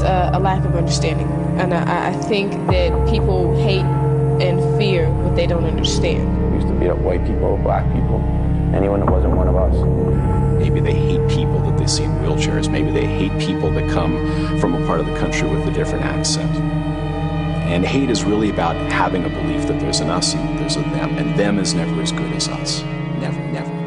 a lack of understanding. And I think that people hate and fear what they don't understand. We used to beat up white people, black people, anyone that wasn't one of us. Maybe they hate people that they see in wheelchairs. Maybe they hate people that come from a part of the country with a different accent. And hate is really about having a belief that there's an us and there's a them, and them is never as good as us. Never, never, never.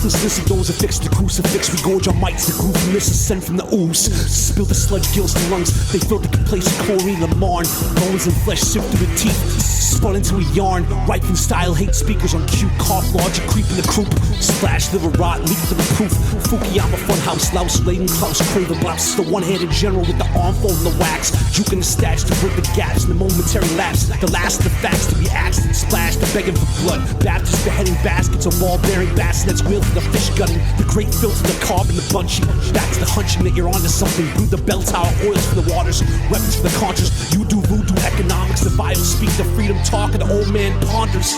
Ruthlessness of those affixed to the crucifix. We gorge our mites, the grooviness is sent from the ooze. Spill the sludge gills and lungs. They fill the place of chlorine, the marn. Bones and flesh sift through the teeth. Spun into a yarn. Ripen style, hate speakers on cue. Cough logic, creep in the croup. Splash, liver rot, leak to the proof. Fukuyama funhouse, louse, laden Klaus, craven blouse. The one-handed general with the arm folding the wax. Juking the stats to bridge the gaps in the momentary lapse. The last of the facts to be axed and splashed. The begging for blood. Baptist beheading baskets of ball-bearing bassinets. Wheels for the fish gutting. The great filter, the carb and the bunching. Back to the hunching that you're onto something. Brew the bell tower, oils for the waters. Weapons for the conscious. You do voodoo economics. The Bible speak the freedom talk and the old man ponders.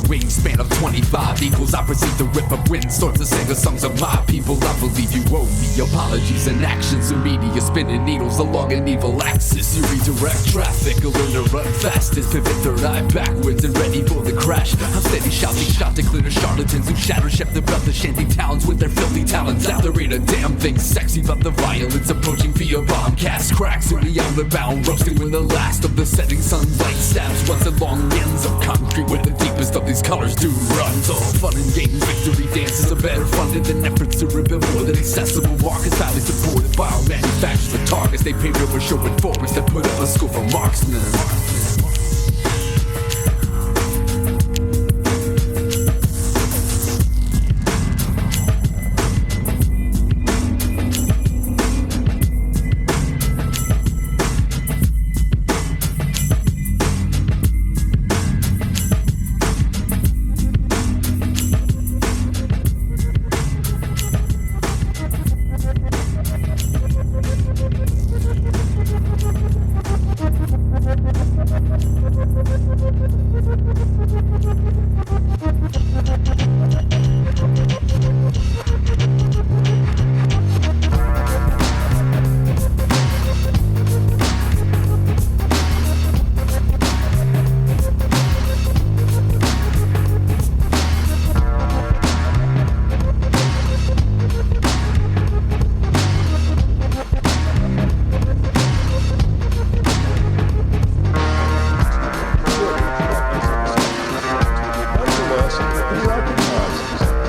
Wingspan of 25 equals I proceed to rip up windstorms and sing the songs of my people. I believe you owe me apologies and actions. Your media spinning needles along an evil axis. You redirect traffic, you'll learn to run fastest. Pivot third eye backwards and ready for the crash. I'm steady shouting shot to clear the charlatans who shatter chef the breath of shanty towns with their filthy talents. Out there ain't a damn thing sexy about the violence approaching via bomb cast cracks in the outlet bound, roasting when the last of the setting sunlight stabs once the long ends of concrete where the deepest of these colors do run. So fun and games, victory dances are better funded than efforts to rebuild more than accessible markets. Highly supported by our manufacturers of targets. They paved over showing forests that put up a school for marksmen.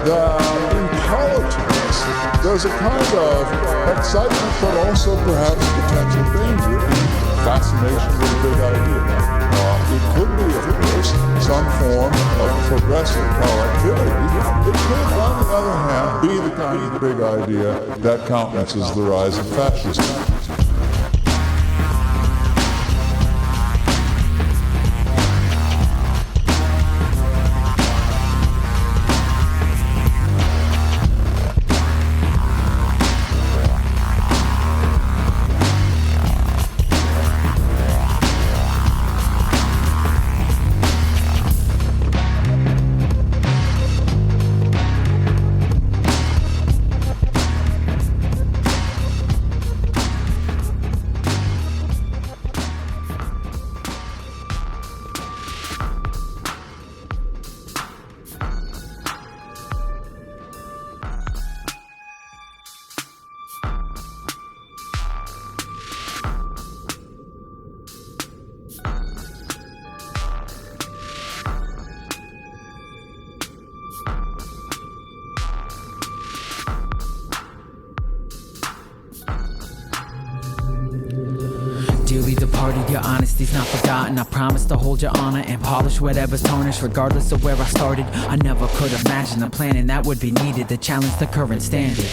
that in politics, there's a kind of excitement, but also perhaps potential danger in fascination with a big idea. It could be, of course, some form of progressive proactivity. It could, on the other hand, be the kind of big idea that countenances the rise of fascism. Dearly departed, your honesty's not forgotten. I promise to hold your honor and polish whatever's tarnished, regardless of where I started. I never could imagine a planning that would be needed to challenge the current standard.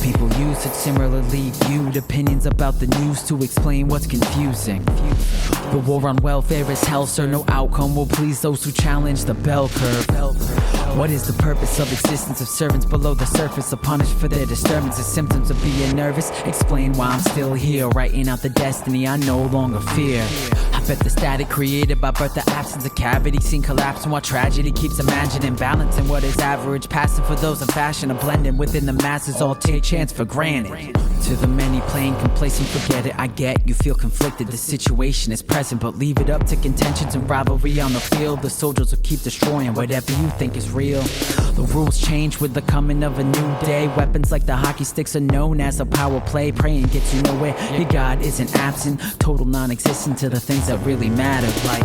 People use it similarly viewed opinions about the news to explain what's confusing. The war on welfare is hell, sir. No outcome will please those who challenge the bell curve. What is the purpose of existence if servants below the surface are punished for their disturbances? Symptoms of being nervous? Explain why I'm still here, writing out the destiny I no longer fear. I bet the static created by birth, the absence of cavity seen collapsing while tragedy keeps imagining balancing what is average, passing for those in fashion, a blending within the masses, all take chance for granted. To the many playing complacent, forget it, I get you feel conflicted, the situation is present, but leave it up to contentions and rivalry on the field. The soldiers will keep destroying whatever you think is real. The rules change with the coming of a new day. Weapons like the hockey sticks are known as a power play. Praying gets you nowhere, your God isn't absent, total non-existent to the things that really matter, like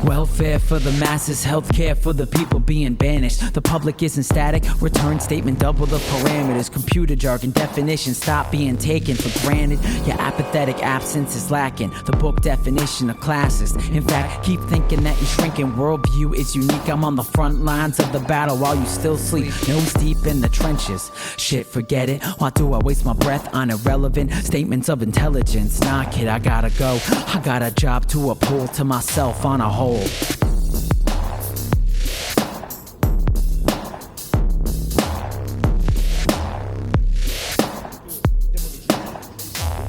welfare for the masses, healthcare for the people being banished. The public isn't static, return statement double the parameters. Computer jargon definitions stop being taken for granted. Your apathetic absence is lacking the book definition of classes. In fact, keep thinking that your shrinking worldview is unique. I'm on the front lines of the battle while you still sleep, nose deep in the trenches. Shit, forget it, why do I waste my breath on irrelevant statements of intelligence? Nah kid, I gotta go, I got a job to uphold to myself on a whole.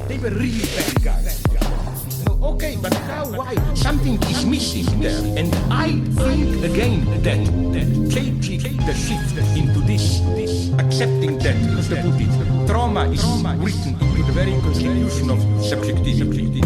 They were really bad guys. Okay, but how, why? Something is missing there. And I think again that changing the shift into this accepting that, as they put it, trauma is written into the very constitution of subjectivity.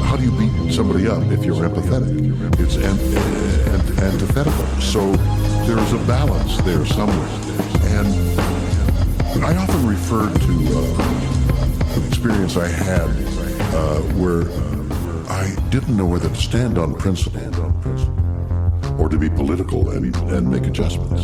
How do you beat somebody up if you're empathetic? It's antithetical. So there's a balance there somewhere. And I often refer to an experience I had where I didn't know whether to stand on principle or to be political and make adjustments.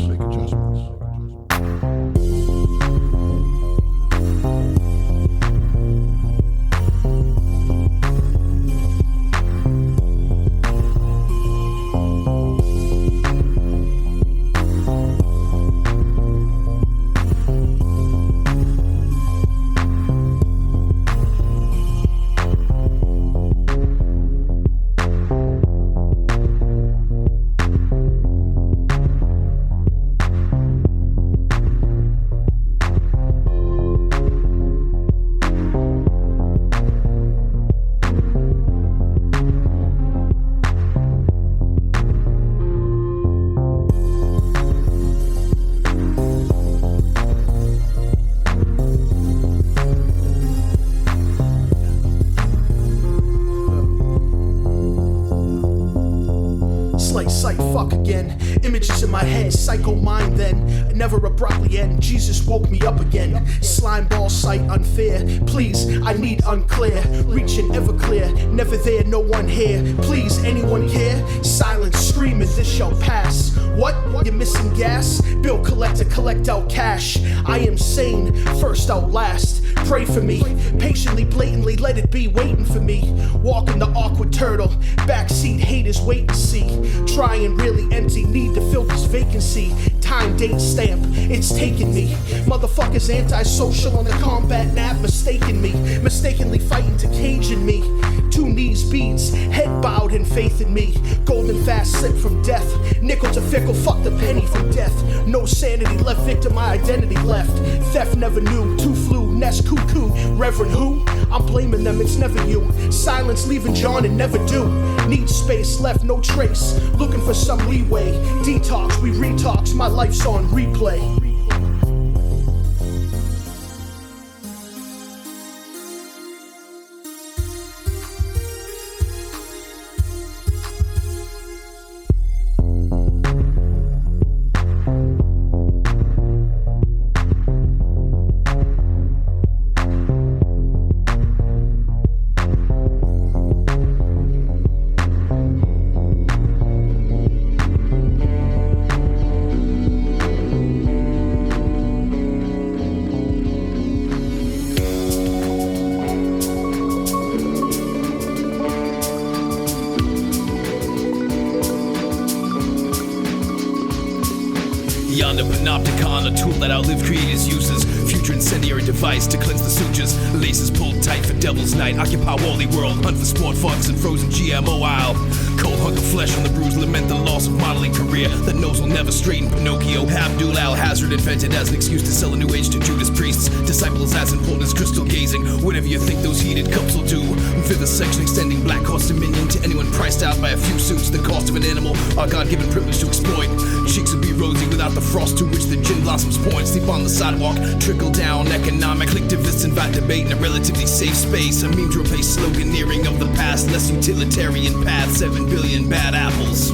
slight sight, fuck again. Images in my head, psycho mind then. Never abruptly end, Jesus woke me up again. Slime ball sight unfair, please, I need unclear. Reaching ever clear, never there, no one here. Please, anyone care? Silence, screaming, this shall pass. What? You're missing gas? Bill collector, collect out cash. I am sane, first out last. Pray for me, patiently, blatantly, let it be waiting for me. Walking the awkward turtle, backseat haters wait to see. Trying really empty, need to fill this vacancy. Time, date, stamp, it's taking me. Motherfuckers antisocial on the combat nap, mistaking me. Mistakenly fighting to cage in me. 2 knees beads, head bowed in faith in me. Golden fast slip from death. Nickel to fickle, fuck the penny from death. No sanity left, victim, my identity left. Theft never knew, too flew, nest cuckoo. Reverend who? I'm blaming them, it's never you. Silence leaving John and never do. Need space, left no trace. Looking for some leeway. Detox, we retox, my life's on replay. Yonder panopticon, a tool that outlived creators' uses. Future incendiary device to cleanse the sutures. Laces pulled tight for devil's night. Occupy Wally World, hunt for sport fogs and frozen GMO aisle. Cold hunk of flesh on the bruise, lament the loss of modeling career. The nose will never straighten Pinocchio. Abdul Al-Hazard invented as an excuse to sell a new age to Judas priests. Disciples as important as crystal gazing. Whatever you think those heated cups will do. Fifth section extending black horse dominion to anyone priced out by a few suits. The cost of an animal, our God-given privilege to exploit. Cheeks would be rosy without the frost to which the gin blossoms point. Sleep on the sidewalk, trickle down economic. Collectivists invite debate in a relatively safe space. A meme to replace sloganeering of the past. Less utilitarian path, 7 billion bad apples.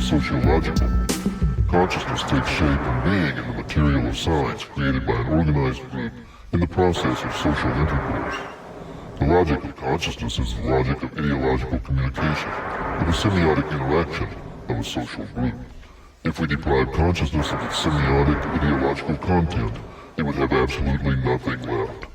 Sociological. Consciousness takes shape and being in the material of science created by an organized group in the process of social intercourse. The logic of consciousness is the logic of ideological communication, of the semiotic interaction of a social group. If we deprive consciousness of its semiotic ideological content, it would have absolutely nothing left.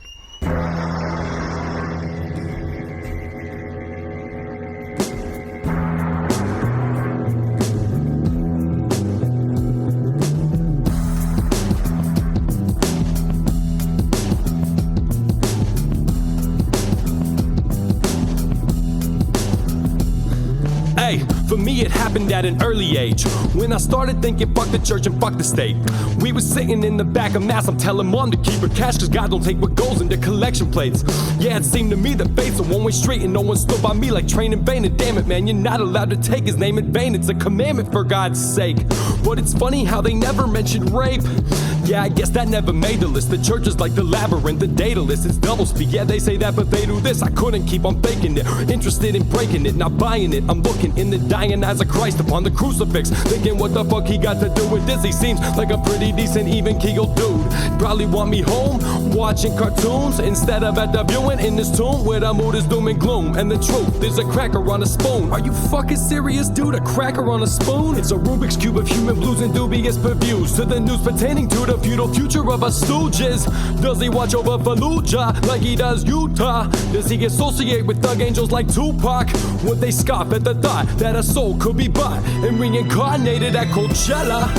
Hey, For me, it happened at an early age, when I started thinking fuck the church and fuck the state. We was sitting in the back of mass, I'm telling mom to keep her cash, cause God don't take what goes into collection plates. Yeah, it seemed to me that fate's a one-way street, and no one stood by me like Train in vain. And damn it, man, you're not allowed to take his name in vain. It's a commandment, for God's sake. But it's funny how they never mentioned rape. Yeah, I guess that never made the list. The church is like the labyrinth, the data list, it's doublespeak. Yeah, they say that, but they do this. I couldn't keep on faking it, interested in breaking it, not buying it. I'm looking in the dying eyes of Christ upon the crucifix, thinking what the fuck he got to do with this. He seems like a pretty decent, even keel dude. Probably want me home, watching cartoons, instead of at the viewing in this tomb, where the mood is doom and gloom. And the truth is a cracker on a spoon. Are you fucking serious, dude? A cracker on a spoon? It's a Rubik's Cube of human blues and dubious purviews to the news pertaining to the feudal future of us stooges. Does he watch over Fallujah like he does Utah? Does he associate with thug angels like Tupac? Would they scoff at the thought that a soul could be bought and reincarnated at Coachella?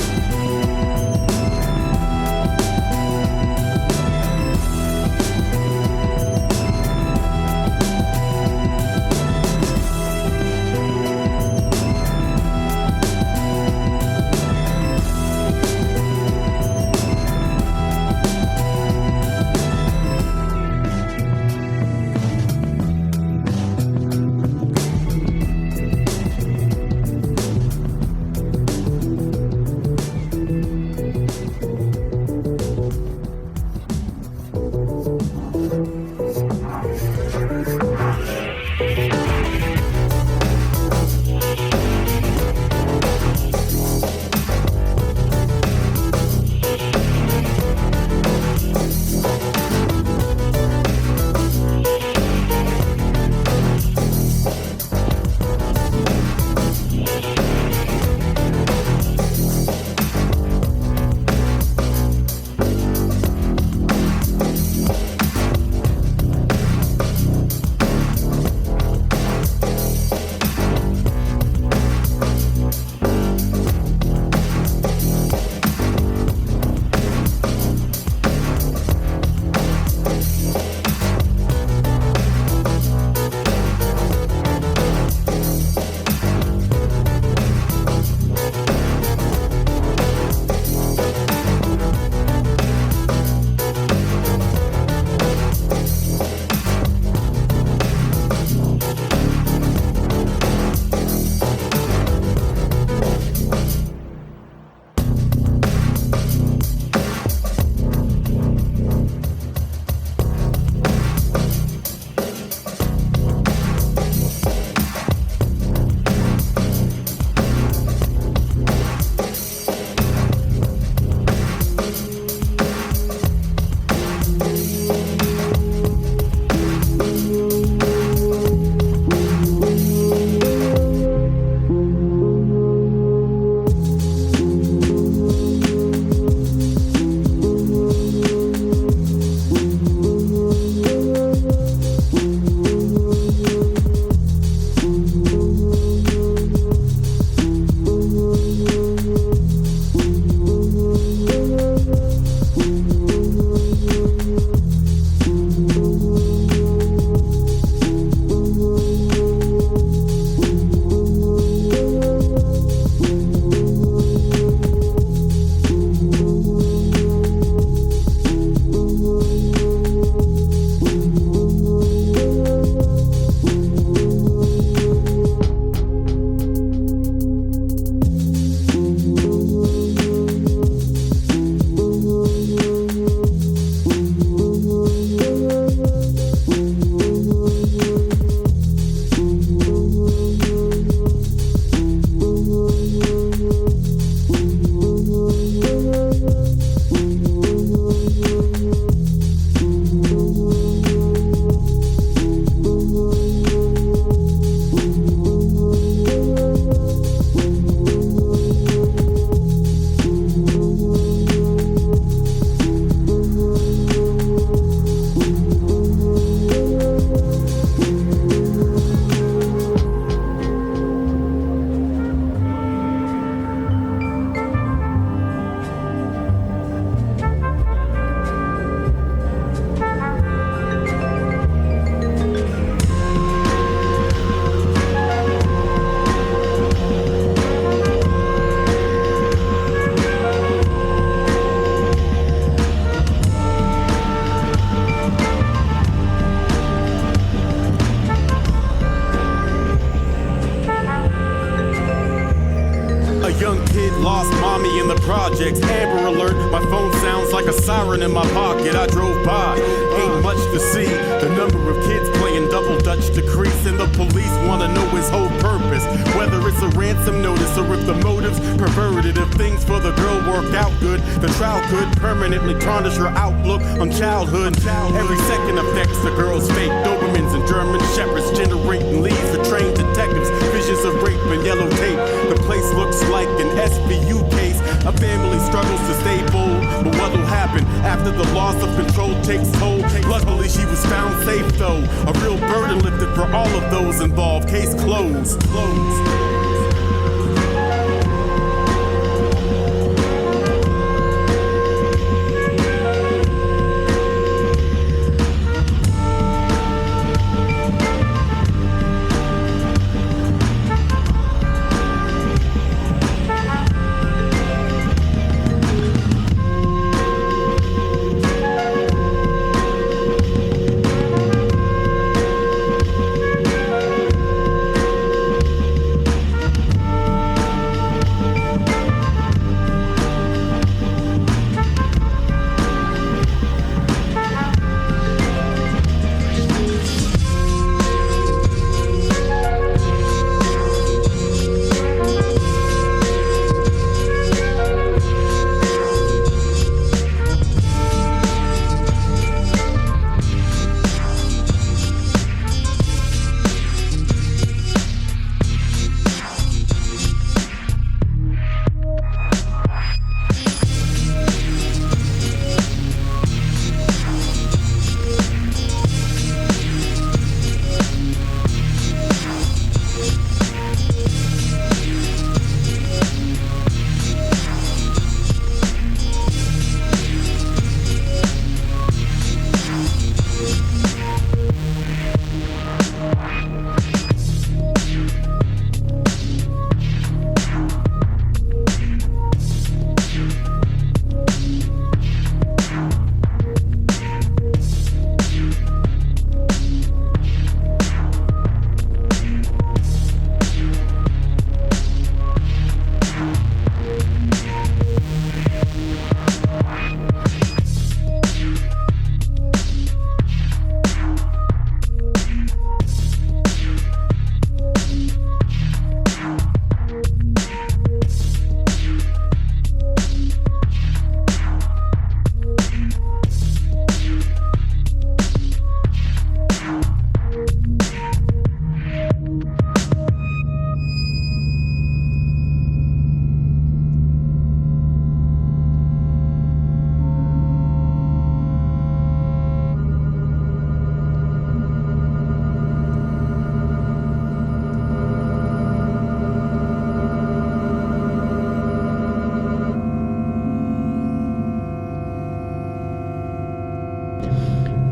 projects. Amber alert, my phone sounds like a siren in my pocket. I drove by, ain't much to see. The number of kids playing double dutch decrease, and the police wanna know his whole purpose. Whether it's a ransom notice or if the motive's perverted. If things for the girl work out good, the trial could permanently tarnish her outlook on childhood. Every second affects the girl's fate. Dobermans and German shepherds generating leads for trained detectives. Visions of rape and yellow tape. The place looks like an SVU case. A family struggles to stay bold, but what'll happen after the loss of control takes toll? Luckily she was found safe though. A real burden lifted for all of those involved. Case closed.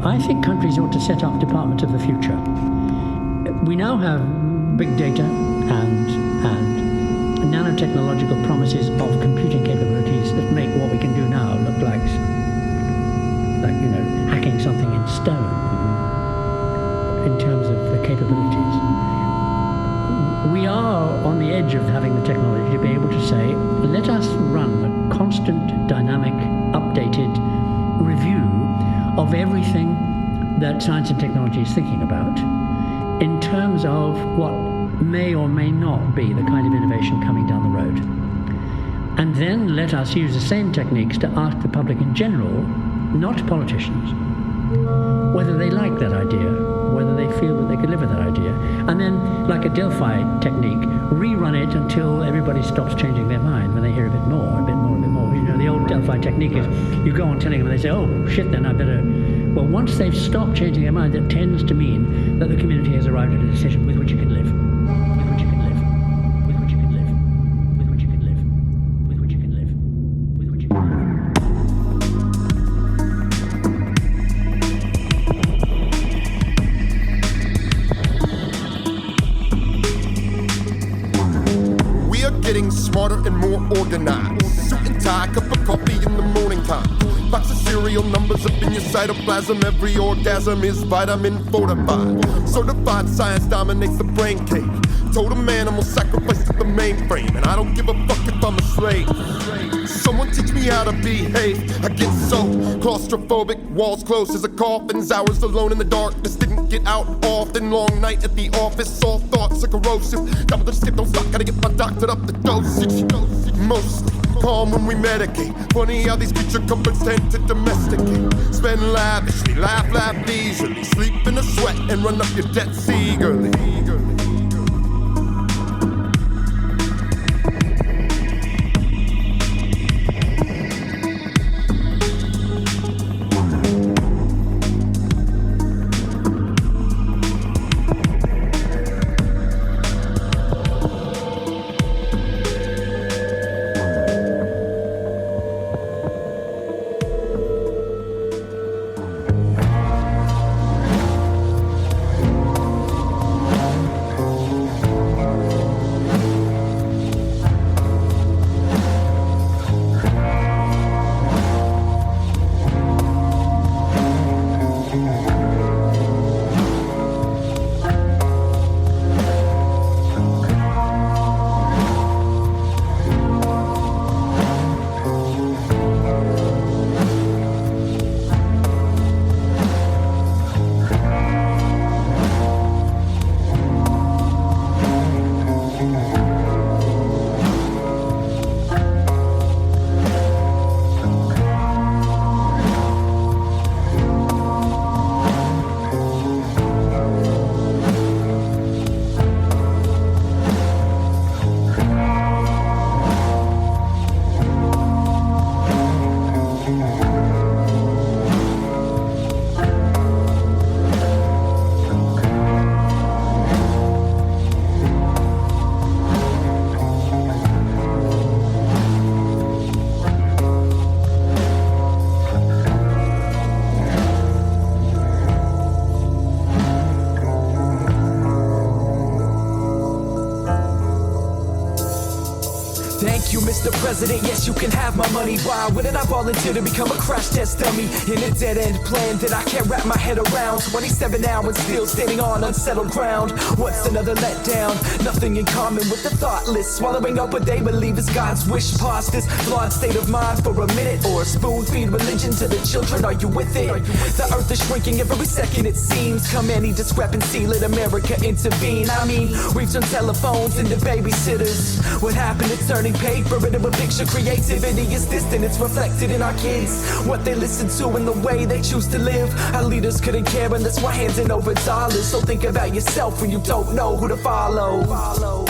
I think countries ought to set up departments of the future. We now have big data and nanotechnological promises of computing capabilities that make what we can do now look like hacking something in stone in terms of the capabilities. We are on the edge of having the technology to be able to say, let us run a constant, dynamic, updated review of everything that science and technology is thinking about in terms of what may or may not be the kind of innovation coming down the road. And then let us use the same techniques to ask the public in general, not politicians, whether they like that idea, whether they feel that they could live with that idea. And then, like a Delphi technique, rerun it until everybody stops changing their mind when they hear a bit more. The old Delphi technique is you go on telling them and they say, oh, shit, then I better... Well, once they've stopped changing their mind, that tends to mean that the community has arrived at a decision with which you can live. With which you can live. With which you can live. With which you can live. With which you can live. With which you can live. We are getting smarter and more organized. Suit and tie, cup of coffee in the morning time. Box of cereal Serial numbers up in your cytoplasm. Every orgasm is vitamin fortified. Certified science dominates the brain cave. Totem animal sacrifice to the mainframe. And I don't give a fuck if I'm a slave. Someone teach me how to behave. I get so claustrophobic. Walls close as a coffins. Hours alone in the darkness. Didn't get out often. Long night at the office. All thoughts are corrosive. Double the skip, don't stop. Gotta get my doctor up the dosage. Mostly calm when we medicate. Funny how these creature comforts tend to domesticate. Spend lavishly, laugh leisurely. Sleep in a sweat and run up your debts eagerly. Mr. President, yes, you can have my money. Why wouldn't I volunteer to become a crash test dummy in a dead-end plan that I can't wrap my head around? 27 hours still standing on unsettled ground. What's another letdown? Nothing in common with the thoughtless, swallowing up what they believe is God's wish. Past this flawed state of mind for a minute, or spoon-feed religion to the children. Are you with it? The earth is shrinking every second it seems. Come any discrepancy, let America intervene. I mean, we've turned telephones into babysitters. What happened to turning paper into a picture? Creativity is distant, it's reflected in our kids. What they listen to and the way they choose to live. Our leaders couldn't care unless we're handing over dollars. So think about yourself when you don't know who to follow.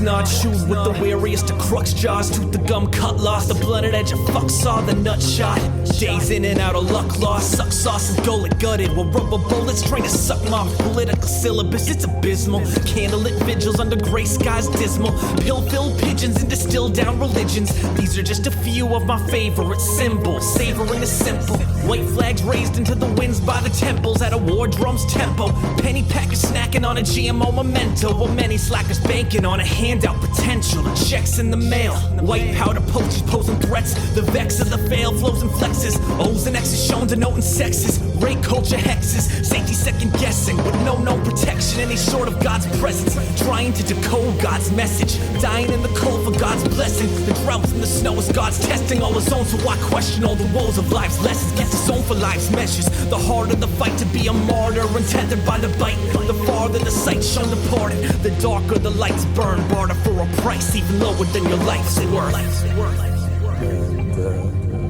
It's not chewed with the weariest of crux jaws. Tooth the gum cut lost, the blunted edge of fuck saw the nut shot. Days in and out of luck lost, suck sauce and gullet gutted. While rubber bullets trying to suck my political syllabus, it's abysmal. Candlelit vigils under gray skies dismal. Pill-filled pigeons and distilled down religions. These are just a few of my favorite symbols. Savoring the simple. White flags raised into the winds by the temples at a war drum's tempo. Penny packers snacking on a GMO memento. While many slackers banking on a handout potential. Checks in the mail. White powder poachers posing threats. The vex of the fail flows and flexes. O's and X's shown denoting sexes. Rape culture hexes. Safety second guessing with no known protection. Any short of God's presence. Trying to decode God's message. Dying in the cold for God's blessing. The droughts and the snow is God's testing all his own. So I question all the woes of life's lessons. Gets his own for life's measures. The harder the fight to be a martyr and tethered by the bite. The farther the sight shown departed. The darker the lights burn. Barter for a price even lower than your life's worth.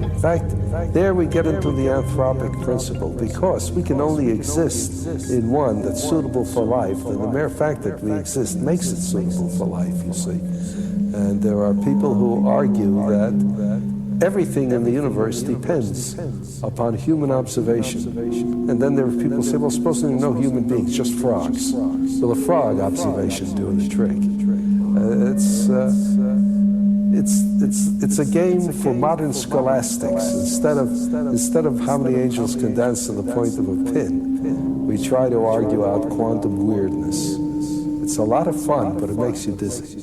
In fact, there we get into the anthropic principle, because we can only exist in one that's suitable for life, and the mere fact that we exist makes it suitable for life, you see. And there are people who argue that everything in the universe depends upon human observation. And then there are people who say, well, supposing there are no human beings, just frogs. Will a frog observation do the trick? It's a game for modern scholastics. Instead of how many angels can dance to the point of a pin, we try to argue out quantum weirdness. It's a lot of fun, but it makes you dizzy.